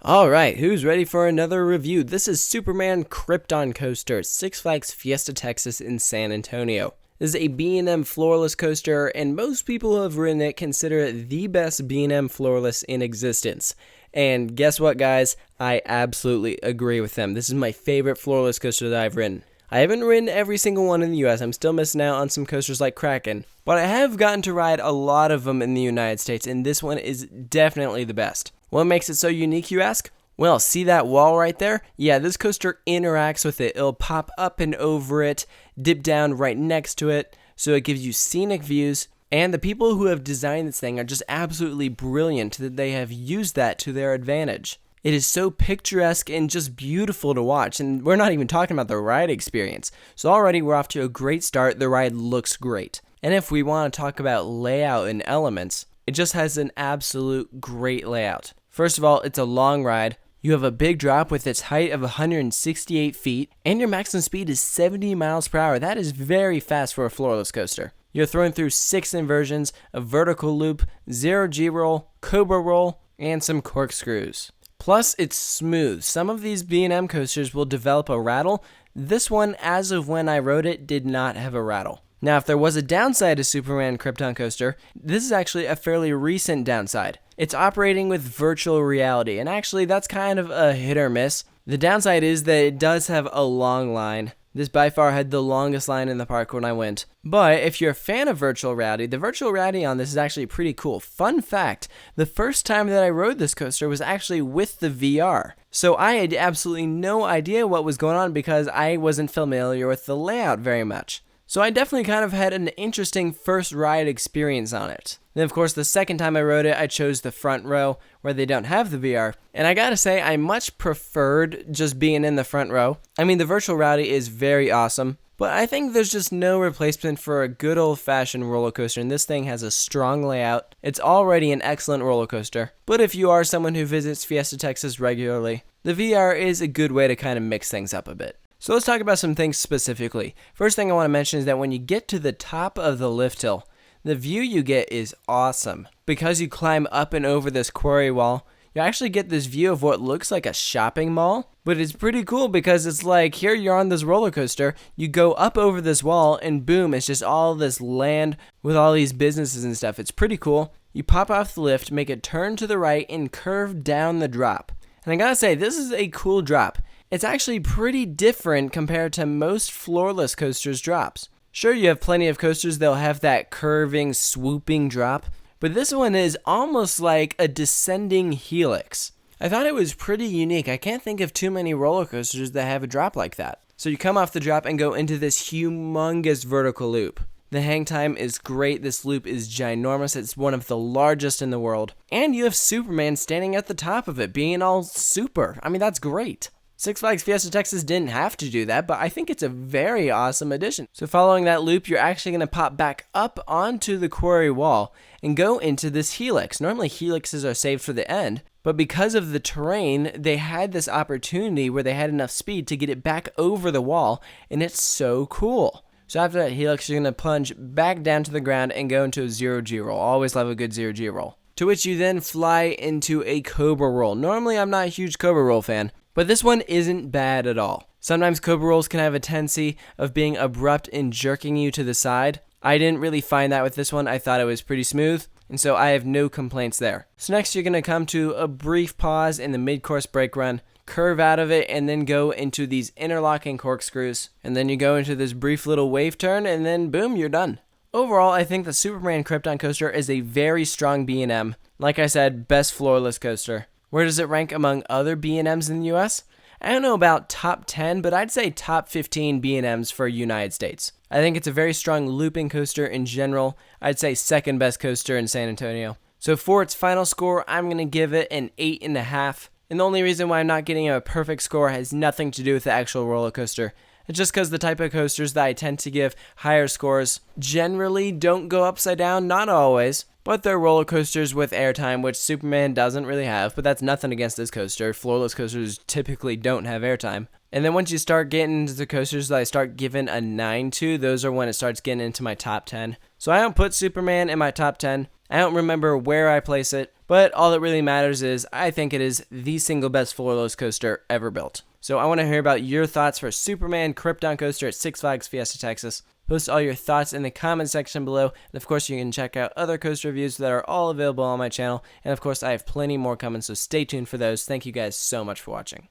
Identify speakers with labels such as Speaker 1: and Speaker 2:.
Speaker 1: Alright, who's ready for another review? This is Superman Krypton coaster, Six Flags Fiesta, Texas in San Antonio. This is a B&M floorless coaster, and most people who have ridden it consider it the best B&M floorless in existence. And guess what, guys? I absolutely agree with them. This is my favorite floorless coaster that I've ridden. I haven't ridden every single one in the US. I'm still missing out on some coasters like Kraken, but I have gotten to ride a lot of them in the United States, and this one is definitely the best. What makes it so unique, you ask? Well, see that wall right there? Yeah, this coaster interacts with it. It'll pop up and over it, dip down right next to it, so it gives you scenic views. And the people who have designed this thing are just absolutely brilliant that they have used that to their advantage. It is so picturesque and just beautiful to watch, and we're not even talking about the ride experience. So already we're off to a great start. The ride looks great. And if we want to talk about layout and elements, it just has an absolute great layout. First of all, it's a long ride. You have a big drop with its height of 168 feet, and your maximum speed is 70 miles per hour. That is very fast for a floorless coaster. You're thrown through 6 inversions, a vertical loop, 0 G-roll, cobra roll, and some corkscrews. Plus, it's smooth. Some of these B&M coasters will develop a rattle. This one, as of when I rode it, did not have a rattle. Now, if there was a downside to Superman Krypton coaster, this is actually a fairly recent downside. It's operating with virtual reality, and actually that's kind of a hit or miss. The downside is that it does have a long line. This by far had the longest line in the park when I went. But if you're a fan of virtual reality, the virtual reality on this is actually pretty cool. Fun fact, the first time that I rode this coaster was actually with the VR. So I had absolutely no idea what was going on because I wasn't familiar with the layout very much. So I definitely kind of had an interesting first ride experience on it. Then of course the second time I rode it, I chose the front row where they don't have the VR. And I gotta say, I much preferred just being in the front row. I mean, the virtual reality is very awesome, but I think there's just no replacement for a good old-fashioned roller coaster, and this thing has a strong layout. It's already an excellent roller coaster, but if you are someone who visits Fiesta, Texas regularly, the VR is a good way to kind of mix things up a bit. So let's talk about some things specifically. First thing I want to mention is that when you get to the top of the lift hill, the view you get is awesome. Because you climb up and over this quarry wall, you actually get this view of what looks like a shopping mall. But it's pretty cool because it's like, here you're on this roller coaster, you go up over this wall, and boom, it's just all this land with all these businesses and stuff. It's pretty cool. You pop off the lift, make a turn to the right, and curve down the drop. And I gotta say, this is a cool drop. It's actually pretty different compared to most floorless coasters' drops. Sure, you have plenty of coasters that'll have that curving, swooping drop, but this one is almost like a descending helix. I thought it was pretty unique. I can't think of too many roller coasters that have a drop like that. So you come off the drop and go into this humongous vertical loop. The hang time is great. This loop is ginormous. It's one of the largest in the world. And you have Superman standing at the top of it, being all super. I mean, that's great. Six Flags Fiesta, Texas didn't have to do that, but I think it's a very awesome addition. So following that loop, you're actually going to pop back up onto the quarry wall and go into this helix. Normally helixes are saved for the end, but because of the terrain, they had this opportunity where they had enough speed to get it back over the wall, and it's so cool. So after that helix, you're going to plunge back down to the ground and go into a 0 G roll. Always love a good 0 G roll. To which you then fly into a cobra roll. Normally I'm not a huge cobra roll fan, but this one isn't bad at all. Sometimes cobra rolls can have a tendency of being abrupt and jerking you to the side. I didn't really find that with this one. I thought it was pretty smooth, and so I have no complaints there. So next you're going to come to a brief pause in the mid-course brake run, curve out of it, and then go into these interlocking corkscrews. And then you go into this brief little wave turn, and then boom, you're done. Overall, I think the Superman Krypton coaster is a very strong B&M. Like I said, best floorless coaster. Where does it rank among other B&Ms in the US? I don't know about top 10, but I'd say top 15 B&Ms for United States. I think it's a very strong looping coaster in general. I'd say second best coaster in San Antonio. So for its final score, I'm going to give it an 8.5. And the only reason why I'm not getting a perfect score has nothing to do with the actual roller coaster. It's just because the type of coasters that I tend to give higher scores generally don't go upside down, not always. But they're roller coasters with airtime, which Superman doesn't really have, but that's nothing against this coaster. Floorless coasters typically don't have airtime. And then once you start getting into the coasters that I start giving a 9 to, those are when it starts getting into my top 10. So I don't put Superman in my top 10. I don't remember where I place it, but all that really matters is I think it is the single best floorless coaster ever built. So I want to hear about your thoughts for Superman Krypton coaster at Six Flags Fiesta, Texas. Post all your thoughts in the comment section below, and of course you can check out other coaster reviews that are all available on my channel, and of course I have plenty more coming, so stay tuned for those. Thank you guys so much for watching.